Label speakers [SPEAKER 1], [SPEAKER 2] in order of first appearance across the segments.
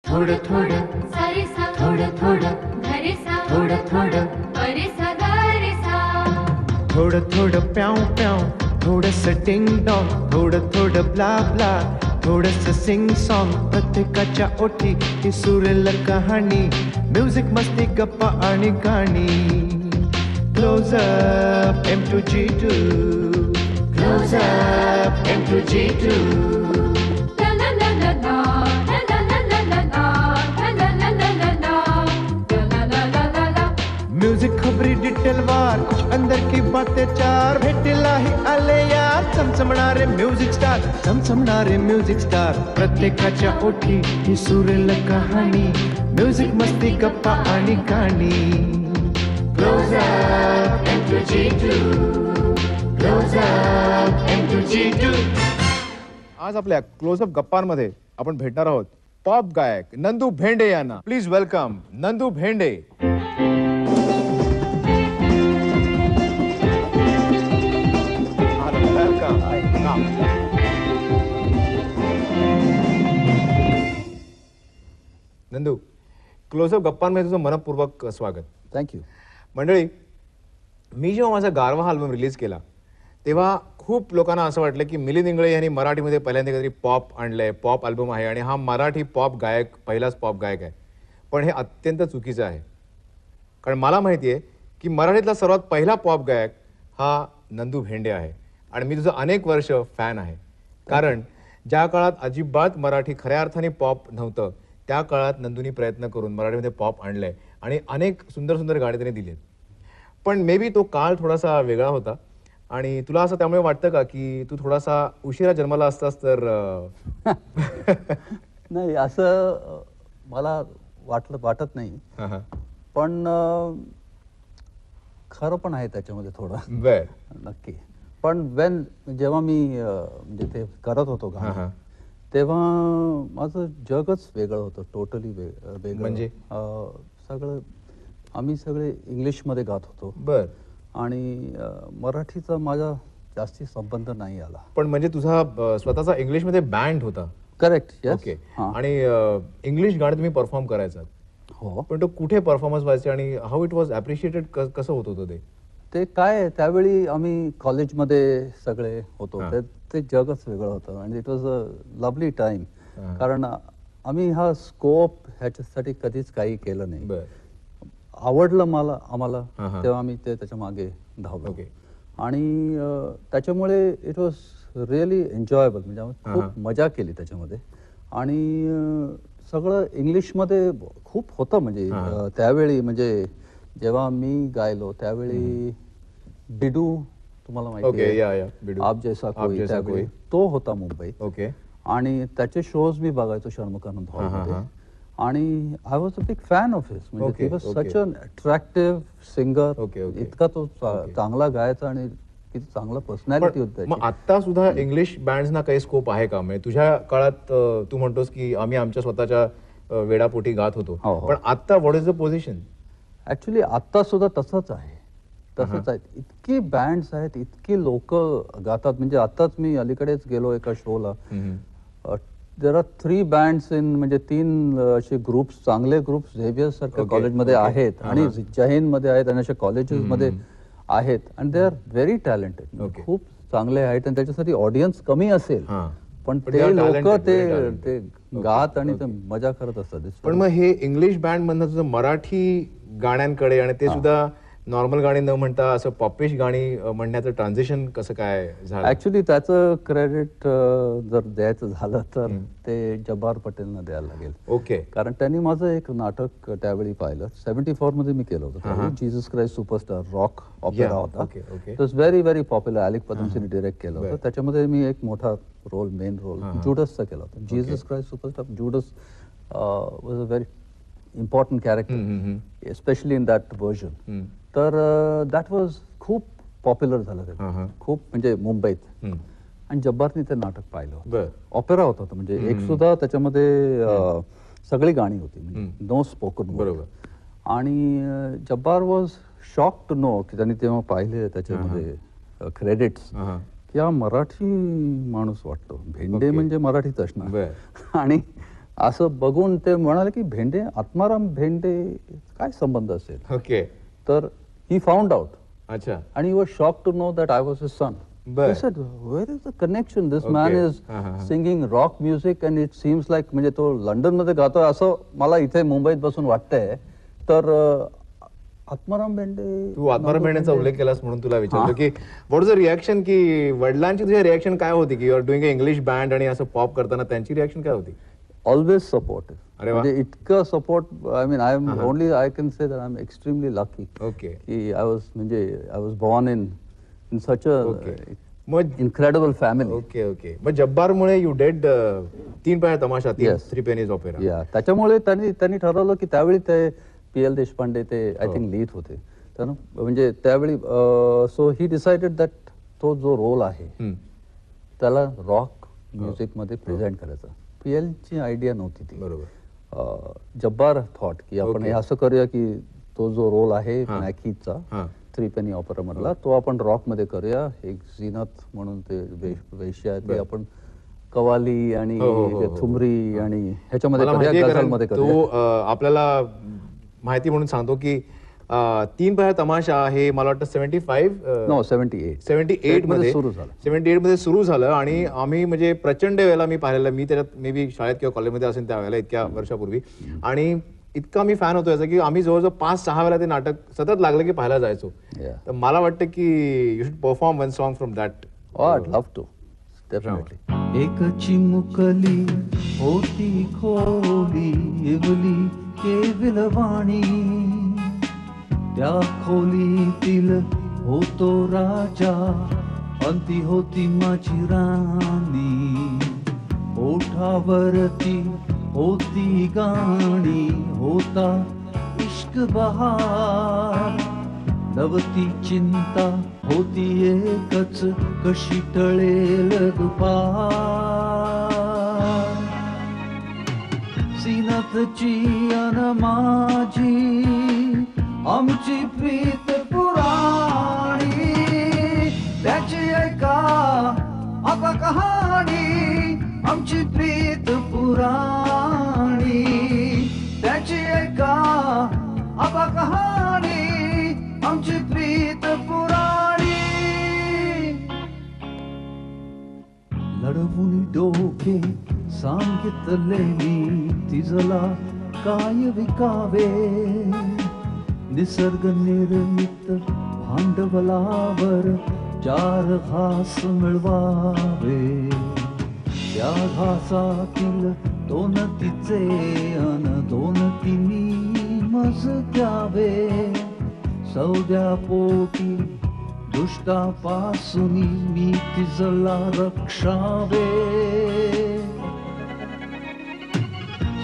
[SPEAKER 1] थोडं थोडं सारे सा, थोडं थोडं घरे सा, थोडं थोडं परे सा गा सा,
[SPEAKER 2] थोडं थोडं प्याव प्याव, थोडंसं टिंग डॉंग, थोडं थोडं ब्ला ब्ला, थोडंसं सिंग सॉंग. प्रत्येकाच्या ओठी ही सुरेल कहाणी, म्युझिक मस्ती गप्पा आणि गाणी. Close up M2G2, close up M2G2.
[SPEAKER 1] ला ला ला ला ला, ला ला ला ला ला ला, ला ला ला ला ला ला, ला ला ला ला ला.
[SPEAKER 2] म्यूजिक खबरी डिटेल वार, कुछ अंदर की बातें चार. भेटीला ही आले यार चमचमणारे म्युझिक स्टार, चमचमणारे म्युझिक स्टार. प्रत्येकाच्या ओठी ही सुरेल कहाणी, म्युझिक मस्ती गप्पा आणि गाणी. Close up M2G2, close up M2G2.
[SPEAKER 3] आज आपल्या क्लोजअप गप्पांमध्ये आपण भेटणार आहोत पॉप गायक नंदू भेंडे यांना. Please welcome Nandu Bhende. Nandu, Closeup गप्पांमध्ये तुझं मनपूर्वक स्वागत.
[SPEAKER 4] थँक्यू.
[SPEAKER 3] मंडळी, मी जेव्हा माझा गारवा हा अल्बम रिलीज केला तेव्हा खूप लोकांना असं वाटलं की मिलिंद इंगळे यांनी मराठीमध्ये पहिल्यांदा काहीतरी पॉप आणलंय, पॉप अल्बम आहे आणि हा मराठी पॉप गायक पहिलाच पॉप गायक आहे. पण हे अत्यंत चुकीचं आहे. कारण मला माहिती आहे की मराठीतला सर्वात पहिला पॉप गायक हा नंदू भेंडे आहे आणि मी तुझं अनेक वर्ष फॅन आहे. कारण ज्या काळात अजिबात मराठी खऱ्या अर्थाने पॉप नव्हतं त्या काळात नंदूनी प्रयत्न करून मराठीमध्ये पॉप आणलंय आणि अनेक सुंदर सुंदर गाणी त्याने दिलेत. पण मे बी तो काळ थोडासा वेगळा होता आणि तुला असं त्यामुळे वाटतं का की तू थोडासा उशिरा जन्माला असतास तर
[SPEAKER 4] नाही, असं मला वाटत नाही. पण खरं पण आहे त्याच्यामध्ये थोडं.
[SPEAKER 3] बर.
[SPEAKER 4] नक्की. पण जेव्हा मी म्हणजे ते करत होतो गाणं तेव्हा माझं जगच वेगळं होतं. टोटली वेगळं.
[SPEAKER 3] म्हणजे
[SPEAKER 4] आम्ही सगळे इंग्लिशमध्ये गात होतो.
[SPEAKER 3] बर.
[SPEAKER 4] आणि मराठीचा माझा जास्ती संबंध नाही आला.
[SPEAKER 3] पण म्हणजे तुझा स्वतःचा इंग्लिशमध्ये बँड होता.
[SPEAKER 4] करेक्ट.
[SPEAKER 3] ओके. आणि इंग्लिश गाणे तुम्ही परफॉर्म करायचा.
[SPEAKER 4] हो.
[SPEAKER 3] पण तो कुठे परफॉर्मन्स व्हायचे आणि हाऊ इट वॉज अप्रिशिएटेड, कसं होत होतं
[SPEAKER 4] ते काय त्यावेळी आम्ही कॉलेजमध्ये सगळे होतो. ते जगच वेगळं होतं आणि it was a lovely time. कारण आम्ही हा स्कोप ह्याच्यासाठी कधीच काही केलं नाही. आवडलं आम्हाला तेव्हा आम्ही त्याच्या मागे धावलो. आणि त्याच्यामुळे इट वॉज रिअली एन्जॉयबल. म्हणजे आम्ही खूप मजा केली त्याच्यामध्ये. आणि सगळं इंग्लिशमध्ये खूप होतं. म्हणजे त्यावेळी म्हणजे जेव्हा मी गायलो त्यावेळी बिडू तुम्हाला माहिती आहे, आप जैसा कोई, तो होता मुंबईत.
[SPEAKER 3] ओके.
[SPEAKER 4] आणि त्याचे शोज मी बघायचो शर्मकानंद हॉलमध्ये. आणि I was a big fan of his. म्हणजे he was such an attractive singer. इतका तो चांगला गायचा आणि किती चांगला पर्सनॅलिटी होती.
[SPEAKER 3] मग आता सुद्धा इंग्लिश बँड्सना काही स्कोप आहे का? म्हणजे तुझ्या काळात तू म्हणतोस की आम्ही आमच्या स्वतःच्या वेडापोटी गात होतो, पण आता what is the position?
[SPEAKER 4] Actually आता सुद्धा तसंच आहे. इतकी बँड्स आहेत, इतकी लोक गातात. म्हणजे आताच मी अलीकडेच गेलो एका शोला. देर आर 3 बँड्स इन, म्हणजे 3 असे ग्रुप्स, चांगले ग्रुप्स झेवियर सारख्या कॉलेजमध्ये आहेत आणि जैन मध्ये आहेत आणि अशा कॉलेजेस मध्ये आहेत. आणि दे आर व्हेरी टॅलेंटेड. खूप चांगले आहेत आणि त्याच्यासाठी ऑडियन्स कमी असेल पण ते लोक ते गात आणि ते मजा करत असतात.
[SPEAKER 3] पण मग हे इंग्लिश बँड मधनं तुझं मराठी गाण्यांकडे आणि ते सुद्धा नॉर्मल गाणी न म्हणता असं पॉपिश गाणी म्हणण्याचं ट्रान्झिशन कसं काय झालं?
[SPEAKER 4] ऍक्च्युली त्याचं क्रेडिट जर द्यायचं झालं तर ते जब्बार पटेलना द्यायला लागेल.
[SPEAKER 3] ओके.
[SPEAKER 4] कारण त्यांनी माझं एक नाटक त्यावेळी पाहिलं. 74 मध्ये मी केलं होतं. Jesus Christ superstar rock opera होता. It was very very popular. Alyque पदमसीने डिरेक्ट केलं होतं. त्याच्यामध्ये मी एक मोठा रोल, मेन रोल जुडसचा केला होता. Jesus Christ superstar Judas was a very important character, especially in that version. तर दॅट वॉज खूप पॉप्युलर झालं ते, खूप म्हणजे मुंबईत. आणि जब्बारनी ते नाटक पाहिलं. ऑपेरा होता म्हणजे एक सुद्धा त्याच्यामध्ये सगळी गाणी होती, म्हणजे नो स्पोकन.
[SPEAKER 3] बरोबर.
[SPEAKER 4] आणि Jabbar was shock to know की त्यांनी तेव्हा पाहिले त्याच्यामध्ये क्रेडिट्स की हा मराठी माणूस वाटतो, भेंडे म्हणजे मराठीत असणार. आणि असं बघून ते म्हणाले की भेंडे, आत्माराम भेंडे काय संबंध असेल.
[SPEAKER 3] ओके.
[SPEAKER 4] तर ही फाउंड आउट
[SPEAKER 3] अच्छा.
[SPEAKER 4] and he was shocked to know that I was his son.
[SPEAKER 3] बर.
[SPEAKER 4] He said, where is the connection? This
[SPEAKER 3] Okay.
[SPEAKER 4] man is
[SPEAKER 3] हा.
[SPEAKER 4] singing rock music and it seems like म्हणजे तो London मध्ये गातोय असं मला इथे मुंबईत बसून वाटतंय. तर आत्माराम भेंडे,
[SPEAKER 3] तू आत्माराम भेंडेचा उल्लेख केलास म्हणून तुला विचारलं की व्हॉट इज द रिॲक्शन, की वडिलांची तुझी रिॲक्शन काय होती की you are doing English band आणि असं पॉप करताना त्यांची रिॲक्शन काय होती?
[SPEAKER 4] Always supportive.
[SPEAKER 3] अरे वा.
[SPEAKER 4] म्हणजे इतकं support, I mean I am only I can say that I am extremely lucky
[SPEAKER 3] okay.
[SPEAKER 4] की I was born in such a
[SPEAKER 3] okay. मग
[SPEAKER 4] इनक्रेडिबल फॅमिली.
[SPEAKER 3] Okay okay. मग जब्बारमुळे यू डेड तीन पाया तमाशा,
[SPEAKER 4] Yes.
[SPEAKER 3] Three pennies opera.
[SPEAKER 4] या त्याच्यामुळे त्यांनी ठरवलं की त्यावेळी ते पी.एल. देशपांडे ते आय थिंक लिहित होते. त्यानं म्हणजे त्यावेळी सो ही डिसाइडेड दॅट तो जो रोल आहे त्याला रॉक म्युझिक मध्ये प्रेझेंट करायचा. पी.एल. ची आयडिया नव्हती ती.
[SPEAKER 3] बरोबर.
[SPEAKER 4] जब्बार थॉट की आपण हे असं करूया की तो जो रोल आहे
[SPEAKER 3] हा.
[SPEAKER 4] मॅकीचा थ्री पेनी ऑपेरा मधला तो आपण रॉक मध्ये करूया. एक झीनत म्हणून ते वेश्या आहेत ते आपण कवाली आणि ठुमरी आणि ह्याच्यामध्ये
[SPEAKER 3] मला
[SPEAKER 4] करूया,
[SPEAKER 3] माहितीये
[SPEAKER 4] गझल
[SPEAKER 3] कारण
[SPEAKER 4] मध्ये
[SPEAKER 3] तो
[SPEAKER 4] करूया.
[SPEAKER 3] आपल्याला माहिती म्हणून सांगतो की तीन पाया तमाशा हे मला वाटतं 75
[SPEAKER 4] नो 78
[SPEAKER 3] 78 मध्ये
[SPEAKER 4] सुरू झालं.
[SPEAKER 3] 78 मध्ये सुरू झालं आणि आम्ही म्हणजे प्रचंड वेळेला मी पाहिलेलं. मी त्याच्यात मे बी शाळेत किंवा कॉलेजमध्ये असेल त्यावेळेला इतक्या वर्षापूर्वी, आणि इतका मी फॅन होतो याचा की आम्ही जवळजवळ 5-6 वेळा ते नाटक सतत लागलं की पाहायला जायचो.
[SPEAKER 4] Yeah.
[SPEAKER 3] तर मला वाटतं की you should perform one song from that.
[SPEAKER 4] Oh, I'd love to. Definitely.
[SPEAKER 5] एक चिमुकली होती खोली इवली केविलवाणी, त्या खोलीतील होतो राजा अंती होती माझी राणी. ओठावरती होती गाणी होता इश्क बहार. नवती चिंता होती एकच कशी टळेल दुपार. सीनतची अन माझी आमची प्रीत पुराणी, त्याची ऐका आता कहाणी. आमची प्रीत पुराणी, त्याची ऐका आता कहाणी. आमची प्रीत पुराणी. लढवून डोके सांगितले मी तिजला काय विकावे. निसर्ग निर्मित भांडवलावर 4 घास मिळवावे. त्या घासातील 2 तिचे अन 2 तिनी मज द्यावे. सौद्या पोटी दुष्टापासून मी तिजला रक्षावे.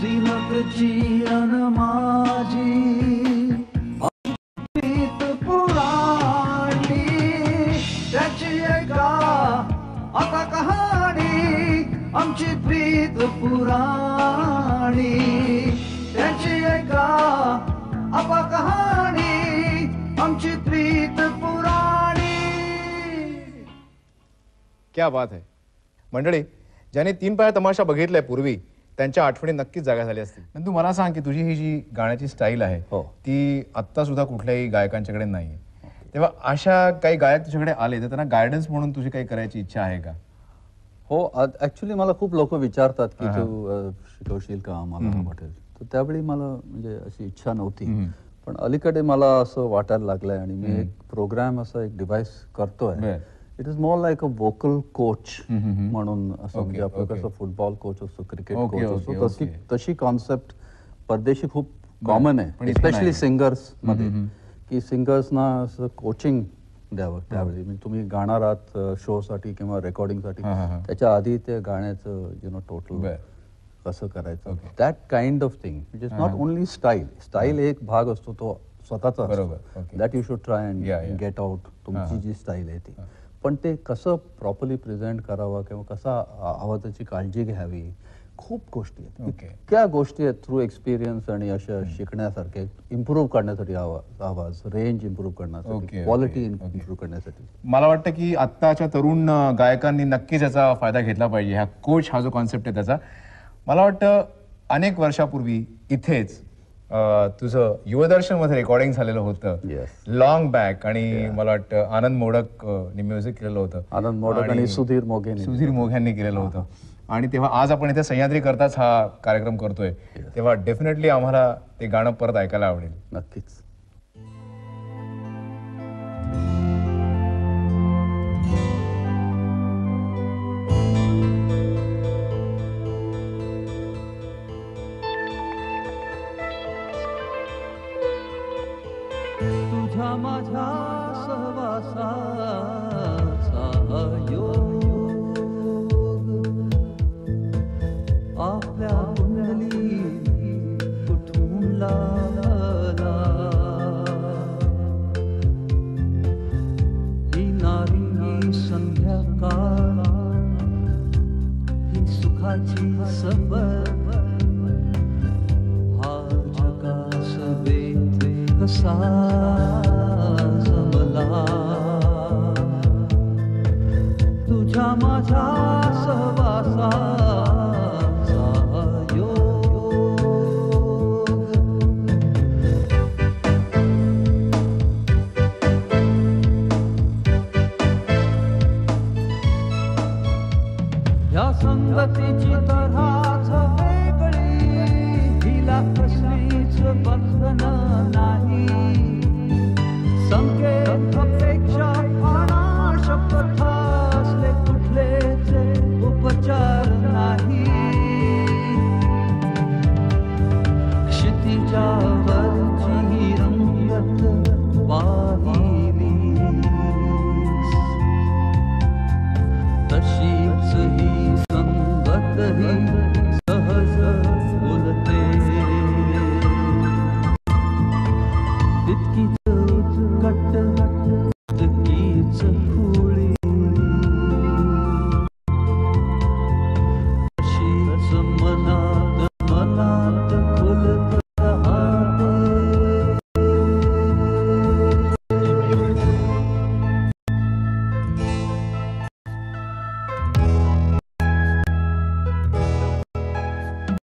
[SPEAKER 5] सीनतची अन माझी प्रीत पुराणी, त्याची ऐका आता कहाणी. आमची प्रीत पुराणी, त्याची ऐका आता कहाणी. आमची प्रीत पुराणी.
[SPEAKER 3] क्या बात आहे. मंडळी, ज्याने तीन पाया तमाशा बघितलाय पूर्वी त्यांच्या आठवणी नक्कीच जागा झाल्या असतील. पण तू मला सांग की तुझी ही जी गाण्याची स्टाईल आहे ती आत्ता सुद्धा कुठल्याही गायकांच्याकडे नाहीये. तेव्हा अशा काही गायक तुझ्याकडे आले तर त्यांना गायडन्स म्हणून तुझी काही करायची इच्छा आहे का?
[SPEAKER 4] हो, ऍक्च्युली मला खूप लोक विचारतात की तू शिकवशील का आम्हाला वाटेल. तर त्यावेळी मला म्हणजे अशी इच्छा नव्हती. पण अलीकडे मला असं वाटायला लागलंय आणि मी एक प्रोग्राम असा एक डिव्हाइस करतोय. It is more like a vocal coach म्हणून असं. म्हणजे आपलं कसं फुटबॉल कोच असतो, क्रिकेट कोच असतो, तशी कॉन्सेप्ट परदेशी खूप कॉमन आहे, स्पेशली सिंगर्स मध्ये, की सिंगर्सना असं कोचिंग द्यावं. त्यावेळी म्हणजे तुम्ही गाणार आहात शो साठी किंवा रेकॉर्डिंग साठी, त्याच्या आधी त्या गाण्याचं टोटल कसं करायचं, that kind of thing. It is not only style एक भाग असतो तो स्वतःचा, that you should try and get out. तुमची जी स्टाईल आहे ती, पण ते कसं प्रॉपरली प्रेझेंट करावं किंवा कसा आवाजाची काळजी घ्यावी, खूप गोष्टी आहेत. इतक्या गोष्टी आहेत थ्रू एक्सपिरियन्स आणि अशा शिकण्यासारखे, इम्प्रूव्ह करण्यासाठी आवाज रेंज इम्प्रूव्ह करण्यासाठी, क्वालिटी इम्प्रूव्ह करण्यासाठी.
[SPEAKER 3] मला वाटतं की आत्ताच्या तरुण गायकांनी नक्कीच याचा फायदा घेतला पाहिजे. ह्या कोच हा जो कॉन्सेप्ट आहे त्याचा. मला वाटतं अनेक वर्षापूर्वी इथेच तुझं युवदर्शनमध्ये रेकॉर्डिंग झालेलं होतं
[SPEAKER 4] Yes.
[SPEAKER 3] लॉंग बॅक आणि मला वाटतं आनंद मोडक म्युझिक केलेलं होतं
[SPEAKER 4] आनंद मोडक आणि सुधीर मोघे
[SPEAKER 3] सुधीर मोघ्यांनी केलेलं होतं आणि तेव्हा आज आपण इथे सह्याद्री करताच हा कार्यक्रम करतोय तेव्हा डेफिनेटली आम्हाला ते गाणं परत ऐकायला आवडेल.
[SPEAKER 4] नक्कीच.
[SPEAKER 5] तुझ्या माझ्या सहवासाचा योग आपल्या कुंडली कुठून लागला ही नारी संध्याकाळ ही सुखाची सबर हा जगास वेध कसा जमला तुझ्या माझ्या सहवासाचा योग या संगतीची तऱ्हाच वेगळी हिला कसलीच बंधन नाही संकेत अपेक्षा आणा शपथ असले कुठलेच उपचार नाही क्षितिजावरची रंगत वाहिली तशीच ही संगत ही सहज बोलते तितकीच उत्कट तितकीच